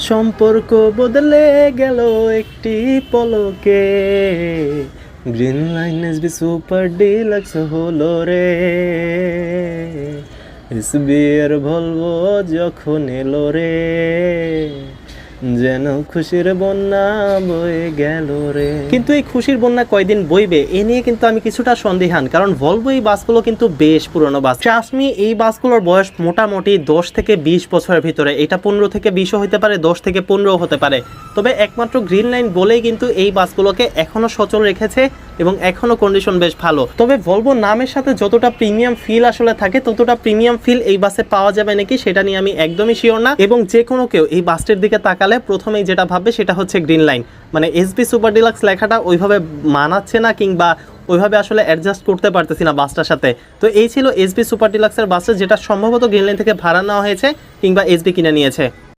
সম্পর্ক বদলে গেল একটি পলকে, green line SB super deluxe হলো রে, এসবি আর ভলভো যখন এলো রে, যেন খুশির বন্যা বয়ে গেল রে। কিন্তু এই খুশির বন্যা কয়দিন বইবে এ নিয়ে কিন্তু আমি কিছুটা সন্দিহান, কারণ ভলভো এই বাসগুলো কিন্তু বেশ পুরনো বাস। ট্রাস্ট মি, এই বাসগুলোর বয়স মোটামুটি 10 থেকে 20 বছরের ভিতরে, এটা 15 থেকে 20ও হতে পারে, 10 থেকে 15ও হতে পারে। তবে একমাত্র গ্রিন লাইন বলেই কিন্তু এই বাসগুলোকে এখনো সচল রেখেছে এবং এখনো কন্ডিশন বেশ ভালো। তবে ভলভো নামের সাথে যতটা প্রিমিয়াম ফিল আসলে থাকে, ততটা প্রিমিয়াম ফিল এই বাসে পাওয়া যাবে নাকি সেটা নিয়ে আমি একদমই শিওর না। এবং যে কোনো কেউ এই বাসটির দিকে তাকালে প্রথমেই যেটা ভাববে সেটা হচ্ছে গ্রিন লাইন, মানে এসবি সুপার ডিলাক্স লেখাটা ওইভাবে মানাচ্ছে না কিংবা ওইভাবে আসলে অ্যাডজাস্ট করতে পারতেছি না বাসটার সাথে। তো এই ছিল এসবি সুপার ডিলাক্সের বাসটা, যেটা সম্ভবত গ্রিন লাইন থেকে ভাড়া নেওয়া হয়েছে কিংবা এসবি কিনে নিয়েছে।